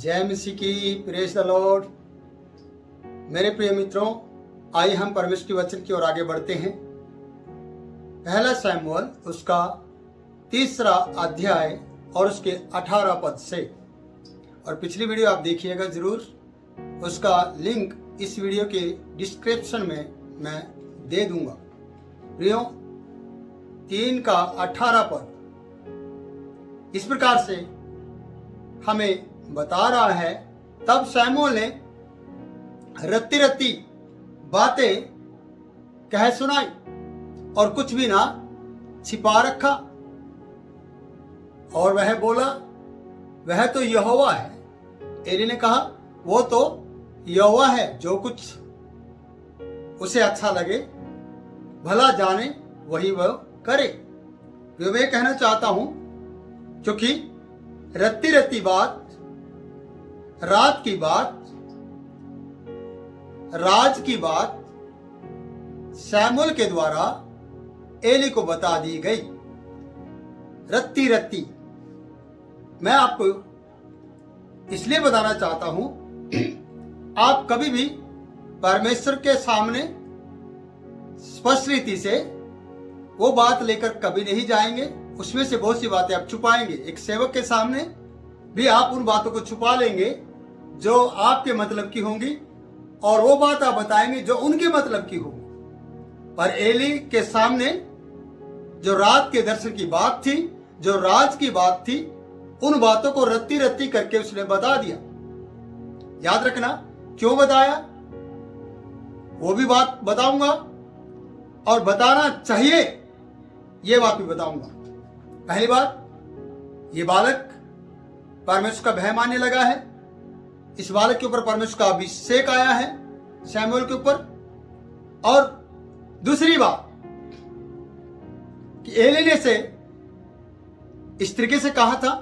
जय मसीह की, praise the Lord. मेरे प्रिय मित्रों, आइए हम परमेश्वर के वचन की ओर आगे बढ़ते हैं। पहला शमूएल उसका 3 अध्याय और उसके 18 पद से, और पिछली वीडियो आप देखिएगा जरूर। उसका लिंक इस वीडियो के डिस्क्रिप्शन में मैं दे दूंगा। प्रियो, 3:18 पद इस प्रकार से हमें बता रहा है, तब शमूएल ने रत्ती रत्ती बातें कह सुनाई और कुछ भी ना छिपा रखा। और वह बोला, वह तो यहोवा है। एली ने कहा, वो तो यहोवा है, जो कुछ उसे अच्छा लगे भला जाने वही वह करे। जो मैं कहना चाहता हूं, क्योंकि रत्ती रत्ती बात, रात की बात, राज की बात शमूएल के द्वारा एली को बता दी गई। रत्ती रत्ती मैं आपको इसलिए बताना चाहता हूं, आप कभी भी परमेश्वर के सामने स्पष्ट रीति से वो बात लेकर कभी नहीं जाएंगे। उसमें से बहुत सी बातें आप छुपाएंगे। एक सेवक के सामने भी आप उन बातों को छुपा लेंगे जो आपके मतलब की होंगी, और वो बात आप बताएंगे जो उनके मतलब की होगी। पर एली के सामने जो रात के दर्शन की बात थी, जो राज की बात थी, उन बातों को रत्ती रत्ती करके उसने बता दिया। याद रखना, क्यों बताया वो भी बात बताऊंगा, और बताना चाहिए ये बात भी बताऊंगा। पहली बात, ये बालक परमेश्वर का भय मानने लगा है। इस बालक के ऊपर परमेश्वर का अभिषेक आया है, शमूएल के ऊपर। और दूसरी बात कि एली ने से इस तरीके से कहा था,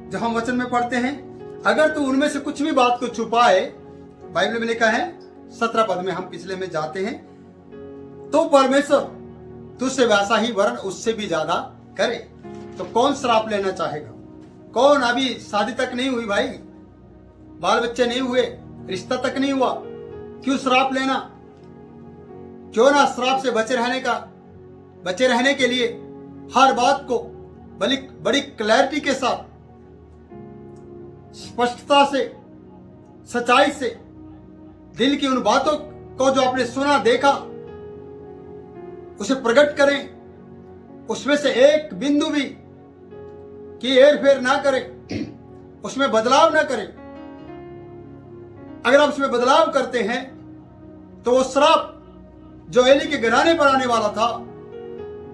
जो हम वचन में पढ़ते हैं, अगर तू उनमें से कुछ भी बात को छुपाए, बाइबल में लिखा है 17 पद में, हम पिछले में जाते हैं, तो परमेश्वर तुझसे वैसा ही वरन उससे भी ज्यादा करे। तो कौन श्राप लेना चाहेगा? कौन? अभी शादी तक नहीं हुई भाई, बाल बच्चे नहीं हुए, रिश्ता तक नहीं हुआ, क्यों श्राप लेना? क्यों ना श्राप से बचे रहने के लिए हर बात को बड़ी क्लैरिटी के साथ, स्पष्टता से, सच्चाई से, दिल की उन बातों को जो आपने सुना देखा उसे प्रकट करें। उसमें से एक बिंदु भी कि हेर फेर ना करें, उसमें बदलाव ना करें। अगर आप उसमें बदलाव करते हैं तो वो श्राप जो एली के घराने पर आने वाला था,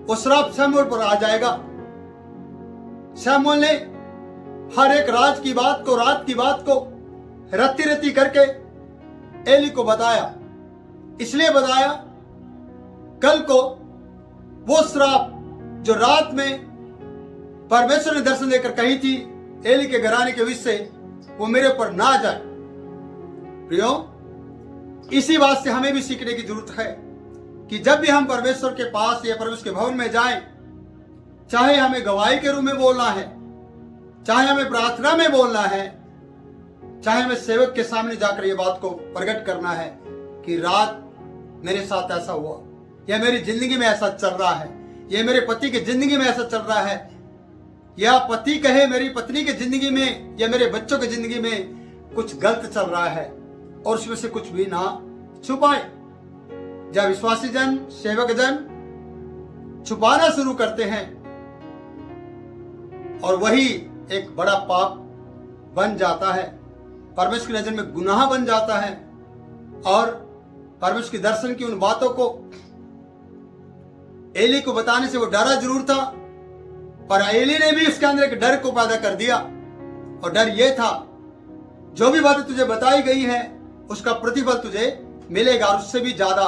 वो श्राप शमूएल पर आ जाएगा। शमूएल ने हर एक राज की बात को, रात की बात को रत्ती रत्ती करके एली को बताया। इसलिए बताया, कल को वो श्राप जो रात में परमेश्वर ने दर्शन देकर कही थी एली के घराने के विषय से, वो मेरे ऊपर ना आ जाए। प्रियो, इसी बात से हमें भी सीखने की जरूरत है कि जब भी हम परमेश्वर के पास या परमेश्वर के भवन में जाएं, चाहे हमें गवाही के रूप में बोलना है, चाहे हमें प्रार्थना में बोलना है, चाहे हमें सेवक के सामने जाकर ये बात को प्रकट करना है कि रात मेरे साथ ऐसा हुआ, या मेरी जिंदगी में ऐसा चल रहा है, या मेरे पति की जिंदगी में ऐसा चल रहा है, या पति कहे मेरी पत्नी की जिंदगी में या मेरे बच्चों की जिंदगी में कुछ गलत चल रहा है, और उसमें से कुछ भी ना छुपाए। जब विश्वासी जन, सेवक जन छुपाना शुरू करते हैं, और वही एक बड़ा पाप बन जाता है, परमेश्वर की नजर में गुनाह बन जाता है। और परमेश्वर के दर्शन की उन बातों को एली को बताने से वो डरा जरूर था, पर एली ने भी उसके अंदर एक डर को पैदा कर दिया। और डर ये था, जो भी बातें तुझे बताई गई है उसका प्रतिफल तुझे मिलेगा, और उससे भी ज्यादा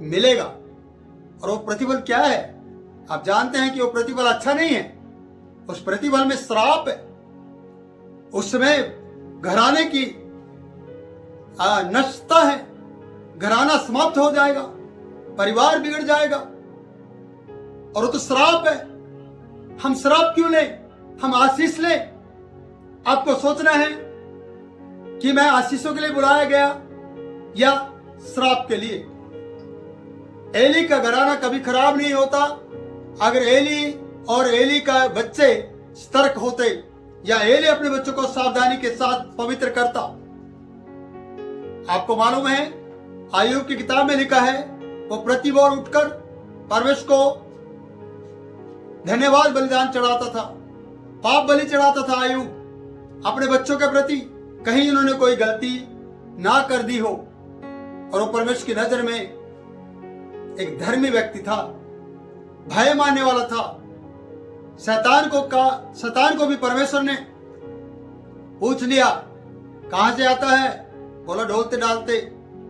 मिलेगा। और वो प्रतिफल क्या है? आप जानते हैं कि वो प्रतिफल अच्छा नहीं है। उस प्रतिफल में श्राप है, उसमें घराने की नष्टता है, घराना समाप्त हो जाएगा, परिवार बिगड़ जाएगा, और वो तो श्राप है। हम श्राप क्यों लें? हम आशीष लें। आपको सोचना है कि मैं आशीषों के लिए बुलाया गया या श्राप के लिए। एली का घराना कभी खराब नहीं होता अगर एली और एली का बच्चे सतर्क होते या एली अपने बच्चों को सावधानी के साथ पवित्र करता। आपको मालूम है आयुब की किताब में लिखा है वो प्रति बार उठकर परमेश्वर को धन्यवाद बलिदान चढ़ाता था, पाप बलि चढ़ाता था। आयुब अपने बच्चों के प्रति कहीं उन्होंने कोई गलती ना कर दी हो और वो परमेश्वर की नजर में एक धर्मी व्यक्ति था, भय मानने वाला था। शैतान को भी परमेश्वर ने पूछ लिया कहां से आता है, बोला ढोलते डालते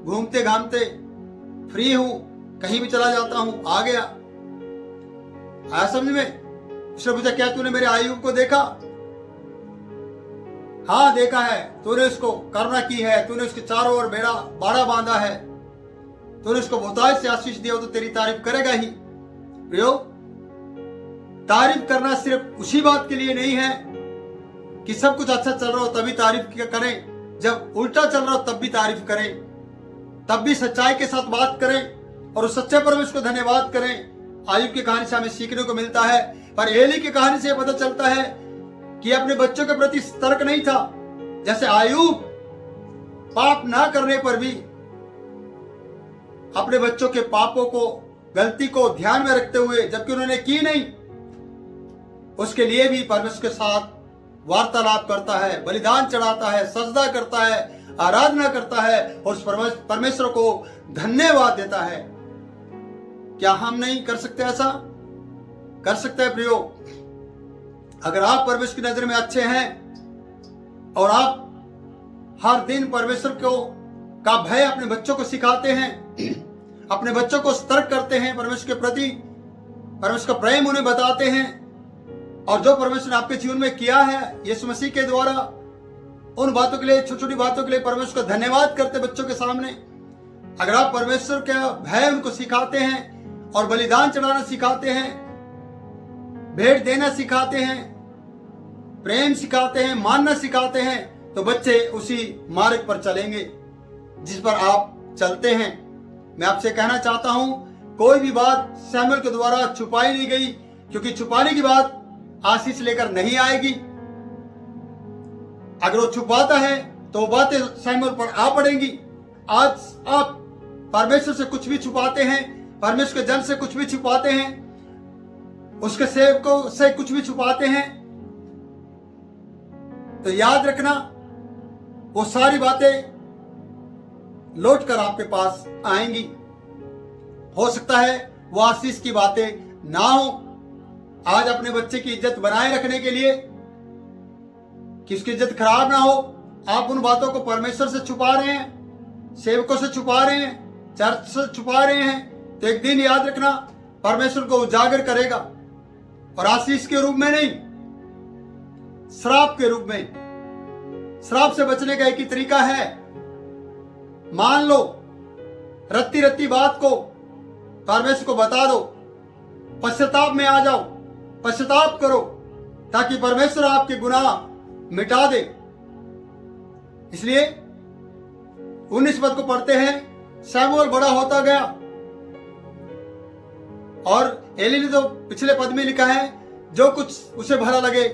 घूमते घामते फ्री हूं, कहीं भी चला जाता हूं, आ गया। आया समझ में? उसने पूछा क्या तूने मेरे आयुब को देखा? हाँ देखा है, तूने उसको करुणा की है, तूने उसके चारों ओर बाड़ा बांधा है, तूने उसको बहुतायत से आशीष दिया, तो तेरी तारीफ करेगा ही। प्रियो, तारीफ करना सिर्फ उसी बात के लिए नहीं है कि सब कुछ अच्छा चल रहा हो तभी तारीफ करें, जब उल्टा चल रहा हो तब भी तारीफ करें, तब भी सच्चाई के साथ बात करें और उस सच्चे परमेश्वर को धन्यवाद करें। आयुब की कहानी से हमें सीखने को मिलता है, पर एली की कहानी से पता चलता है कि अपने बच्चों के प्रति सतर्क नहीं था। जैसे आयुब पाप ना करने पर भी अपने बच्चों के पापों को, गलती को ध्यान में रखते हुए, जबकि उन्होंने की नहीं, उसके लिए भी परमेश्वर के साथ वार्तालाप करता है, बलिदान चढ़ाता है, सजदा करता है, आराधना करता है और उस परमेश्वर को धन्यवाद देता है। क्या हम नहीं कर सकते? ऐसा कर सकते हैं प्रियो। अगर आप परमेश्वर की नजर में अच्छे हैं और आप हर दिन परमेश्वर का भय अपने बच्चों को सिखाते हैं, अपने बच्चों को सतर्क करते हैं परमेश्वर के प्रति, परमेश्वर का प्रेम उन्हें बताते हैं और जो परमेश्वर ने आपके जीवन में किया है यीशु मसीह के द्वारा, उन बातों के लिए, छोटी छोटी बातों के लिए परमेश्वर का धन्यवाद करते बच्चों के सामने। अगर आप परमेश्वर का भय उनको सिखाते हैं और बलिदान चढ़ाना सिखाते हैं, भेंट देना सिखाते हैं, प्रेम सिखाते हैं, मानना सिखाते हैं, तो बच्चे उसी मार्ग पर चलेंगे जिस पर आप चलते हैं। मैं आपसे कहना चाहता हूं कोई भी बात शमूएल के द्वारा छुपाई नहीं गई, क्योंकि छुपाने की बात आशीष लेकर नहीं आएगी। अगर वो छुपाता है तो वो बातें शमूएल पर आ पड़ेंगी। आज आप परमेश्वर से कुछ भी छुपाते हैं, परमेश्वर के जन से कुछ भी छुपाते हैं, उसके सेवकों से कुछ भी छुपाते हैं, तो याद रखना वो सारी बातें लौट कर आपके पास आएंगी। हो सकता है वो आशीष की बातें ना हो। आज अपने बच्चे की इज्जत बनाए रखने के लिए कि उसकी इज्जत खराब ना हो, आप उन बातों को परमेश्वर से छुपा रहे हैं, सेवकों से छुपा रहे हैं, चर्च से छुपा रहे हैं, तो एक दिन याद रखना परमेश्वर को उजागर करेगा और आशीष के रूप में नहीं, श्राप के रूप में। श्राप से बचने का एक ही तरीका है, मान लो, रत्ती रत्ती बात को परमेश्वर को बता दो, पश्चाताप में आ जाओ, पश्चाताप करो, ताकि परमेश्वर आपके गुनाह मिटा दे। इसलिए 19 पद को पढ़ते हैं, शमूएल बड़ा होता गया और एली ने तो पिछले पद में लिखा है जो कुछ उसे भला लगे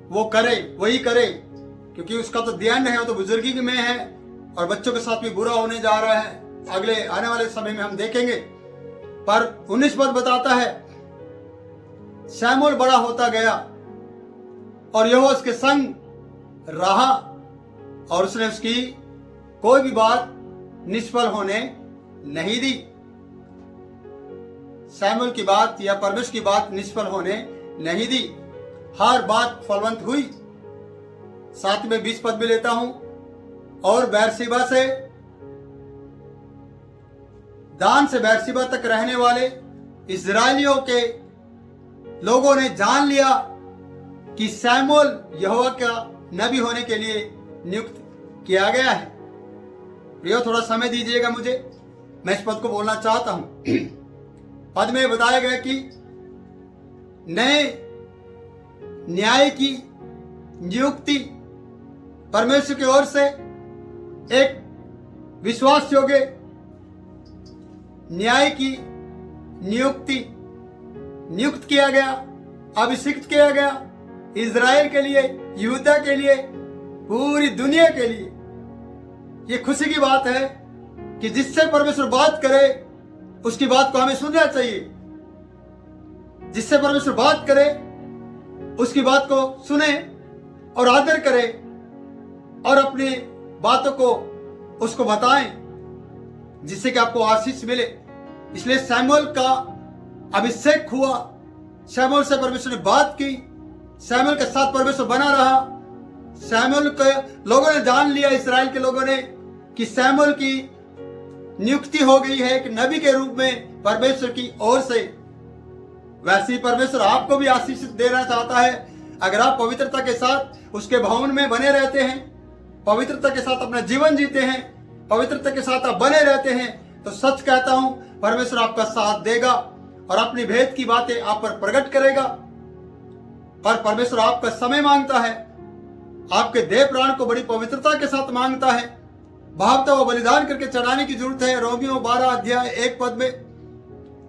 वो करे, वही करे, क्योंकि उसका तो ध्यान है, वो तो बुजुर्गी में है और बच्चों के साथ भी बुरा होने जा रहा है, अगले आने वाले समय में हम देखेंगे। पर 19 पद बताता है शमूएल बड़ा होता गया और यहोवा उसके संग रहा और उसने उसकी कोई भी बात निष्फल होने नहीं दी। शमूएल की बात या परमेश्वर की बात निष्फल होने नहीं दी, हर बात फलवंत हुई। साथ में 20 पद भी लेता हूं, और बैरसीबा से दान से बैरसीबा तक रहने वाले इस्राएलियों के लोगों ने जान लिया कि शमूएल यहोवा का नबी होने के लिए नियुक्त किया गया है। प्रियो, थोड़ा समय दीजिएगा मुझे, मैं इस पद को बोलना चाहता हूं। पद में बताया गया कि नए न्याय की नियुक्ति परमेश्वर की ओर से एक विश्वास योग्य न्याय की नियुक्त किया गया, अभिषिक्त किया गया, इजराइल के लिए, यहूदा के लिए, पूरी दुनिया के लिए। ये खुशी की बात है कि जिससे परमेश्वर बात करे उसकी बात को हमें सुनना चाहिए। जिससे परमेश्वर बात करे उसकी बात को सुने और आदर करे और अपनी बातों को उसको बताएं, जिससे कि आपको आशीष मिले। इसलिए शमूएल का अभिषेक हुआ, शमूएल से परमेश्वर ने बात की, शमूएल के साथ परमेश्वर बना रहा। शमूएल के लोगों ने जान लिया, इस्राएल के लोगों ने, कि शमूएल की नियुक्ति हो गई है एक नबी के रूप में परमेश्वर की ओर से। वैसे ही परमेश्वर आपको भी आशीष देना चाहता है। अगर आप पवित्रता के साथ उसके भवन में बने रहते हैं, पवित्रता के साथ अपना जीवन जीते हैं, पवित्रता के साथ आप बने रहते हैं, तो सच कहता हूं परमेश्वर आपका साथ देगा और अपनी भेद की बातें आप पर प्रकट करेगा। और परमेश्वर आपका समय मांगता है, आपके देह प्राण को बड़ी पवित्रता के साथ मांगता है। भावता हुआ बलिदान करके चढ़ाने की जरूरत है। रोमियो 12:1 में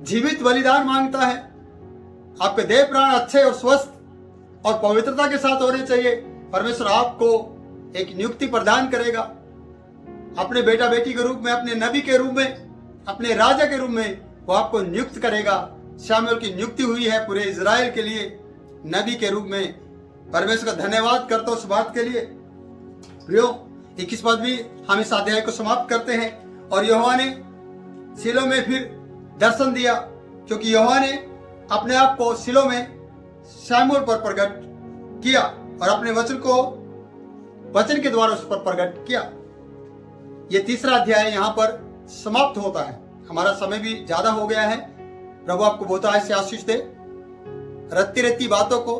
जीवित बलिदान मांगता है। आपके देह प्राण अच्छे और स्वस्थ और पवित्रता के साथ होने चाहिए। परमेश्वर आपको एक नियुक्ति प्रदान करेगा, अपने बेटा बेटी के रूप में, अपने नबी के रूप में, अपने राजा के रूप में वो आपको नियुक्त करेगा। शमूएल की नियुक्ति हुई है पूरे इजराइल के लिए नबी के रूप में। परमेश्वर का धन्यवाद करता हूं उस बात के लिए। प्रियो, 21 पद भी हम इस अध्याय को समाप्त करते हैं। और यहोवा ने शिलो में फिर दर्शन दिया, क्योंकि यहोवा ने अपने आप को शिलो में शमूएल पर प्रकट किया और अपने वचन के द्वारा उस पर प्रकट किया। ये तीसरा अध्याय यहाँ पर समाप्त होता है। हमारा समय भी ज्यादा हो गया है। प्रभु आपको बहुत से आशीष दे। रत्ती बातों को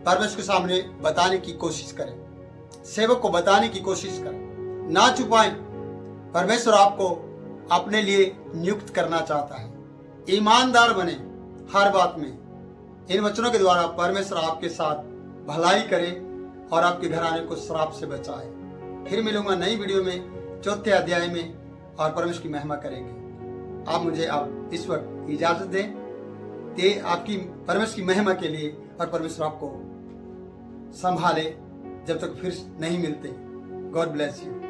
परमेश्वर के सामने बताने की कोशिश करें, सेवक को बताने की कोशिश करें, ना छुपाएं। परमेश्वर आपको अपने लिए नियुक्त करना चाहता है। ईमानदार बने हर बात में। इन वचनों के द्वारा परमेश्वर आपके साथ भलाई करे और आपके घराने को श्राप से बचाए। फिर मिलूंगा नई वीडियो में 4थे अध्याय में और परमेश्वर की महिमा करेंगे। आप मुझे आप इस वक्त इजाजत दें कि आपकी परमेश्वर की महिमा के लिए, और परमेश्वर आपको संभाले जब तक फिर नहीं मिलते। God bless you.